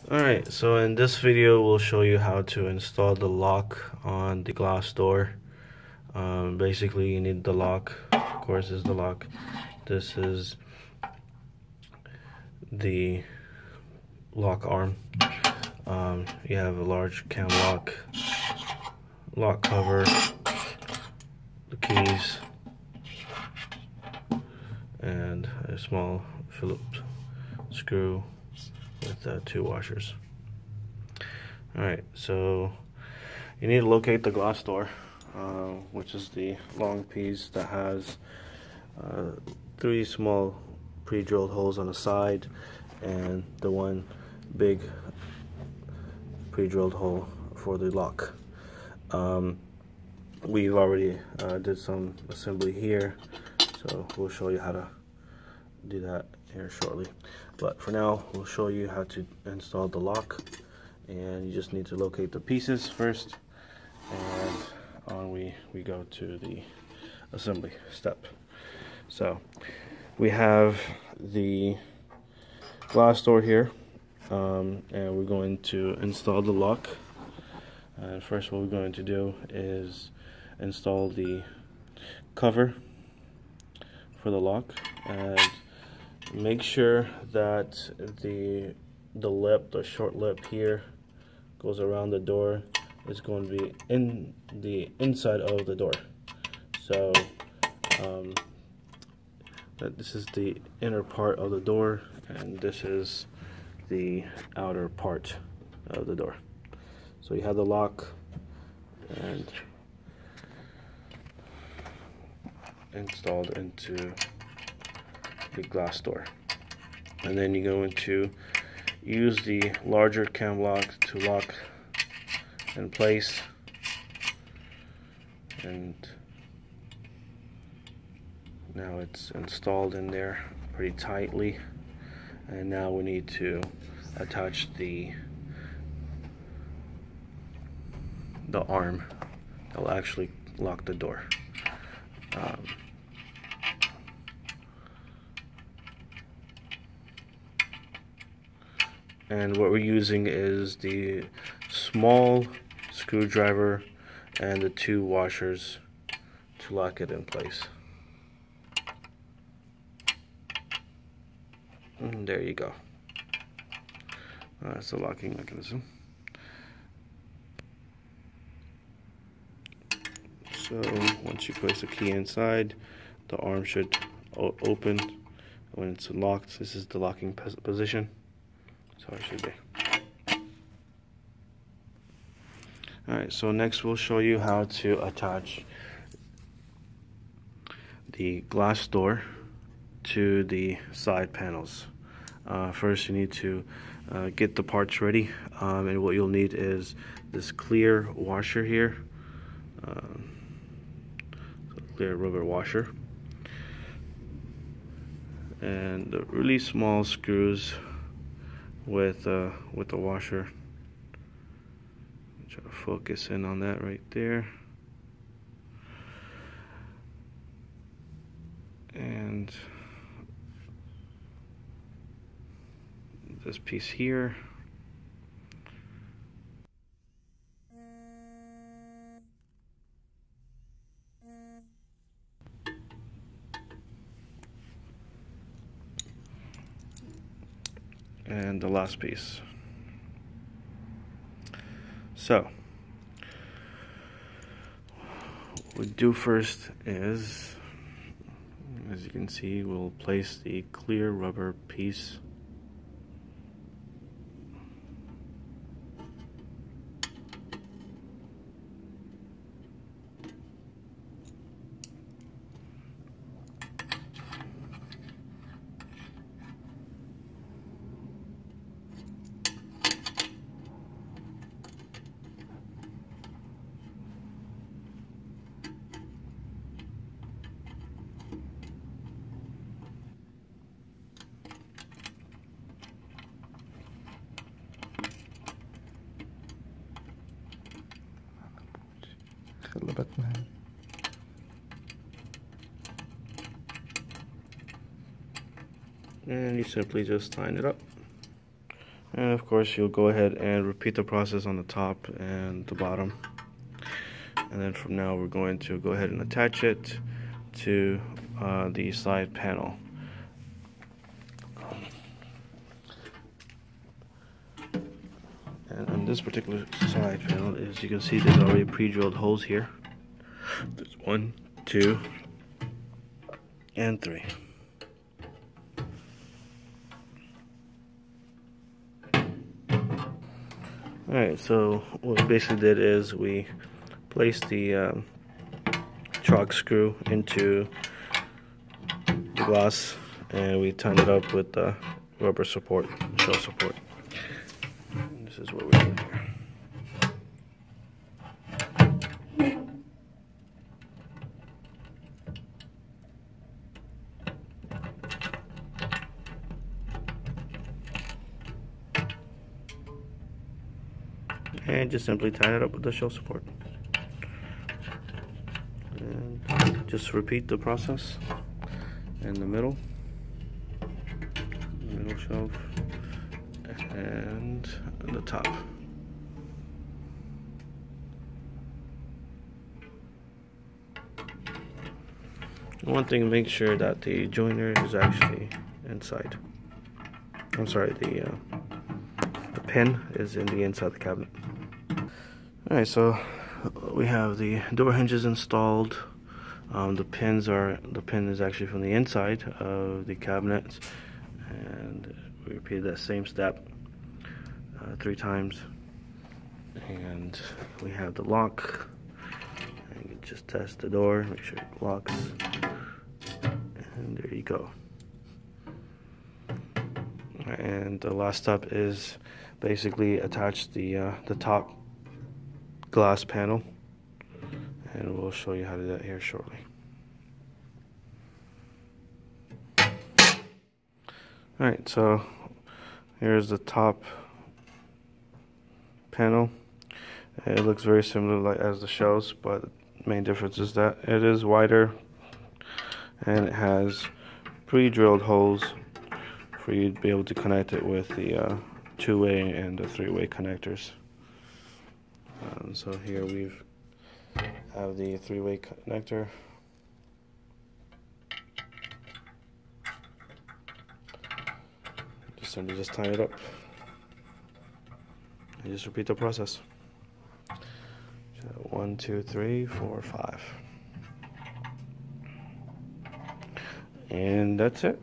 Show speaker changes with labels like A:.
A: Alright, so in this video we'll show you how to install the lock on the glass door. Basically you need the lock. Of course, this is the lock. This is the lock arm. You have a large cam lock cover, the keys, and a small Phillips screw with 2 washers. Alright, so you need to locate the glass door, which is the long piece that has 3 small pre-drilled holes on the side and the one big pre-drilled hole for the lock. We've already did some assembly here, so we'll show you how to do that here shortly. But for now, we'll show you how to install the lock, and you just need to locate the pieces first, and on we go to the assembly step. So we have the glass door here, and we're going to install the lock. And first what we're going to do is install the cover for the lock, and make sure that the short lip here goes around the door. It's going to be in the inside of the door. So this is the inner part of the door, and this is the outer part of the door. So you have the lock and installed into the glass door, and then you're going to use the larger cam lock to lock in place, and now it's installed in there pretty tightly. And now we need to attach the arm that will actually lock the door. And what we're using is the small screwdriver and the 2 washers to lock it in place. And there you go. That's the locking mechanism. So once you place the key inside, the arm should open. When it's locked, this is the locking position. So it should be. Alright, so next we'll show you how to attach the glass door to the side panels. First you need to get the parts ready, and what you'll need is this clear washer here, clear rubber washer, and the really small screws with the washer. Try to focus in on that right there, and this piece here. And the last piece. So what we do first is, as you can see, we'll place the clear rubber piece
B: خلبتنا.
A: And you simply just tighten it up And of course you'll go ahead and repeat the process on the top and the bottom. And then from now we're going to go ahead and attach it to the side panel. And on this particular side panel, as you can see, there's already pre-drilled holes here. There's 1, 2, and 3. Alright, so what we basically did is we placed the chalk screw into the glass, and we tightened it up with the rubber support, shell support. And this is what we're doing here. And just simply tie it up with the shell support. And just repeat the process in the middle shelf and the top. One thing, make sure that the joiner is actually inside. I'm sorry, the pin is in the inside of the cabinet. Alright, so we have the door hinges installed. The pin is actually from the inside of the cabinet, and we repeated that same step 3 times. And we have the lock. And you just test the door, make sure it locks, and there you go. And the last step is basically attach the top glass panel, and we'll show you how to do that here shortly. Alright, so here's the top panel. It looks very similar as the shells, but the main difference is that it is wider and it has pre-drilled holes for you to be able to connect it with the 2-way and the 3-way connectors. So here we have the 3-way connector. Simply just tie it up and just repeat the process. 1, 2, 3, 4, 5, and that's it.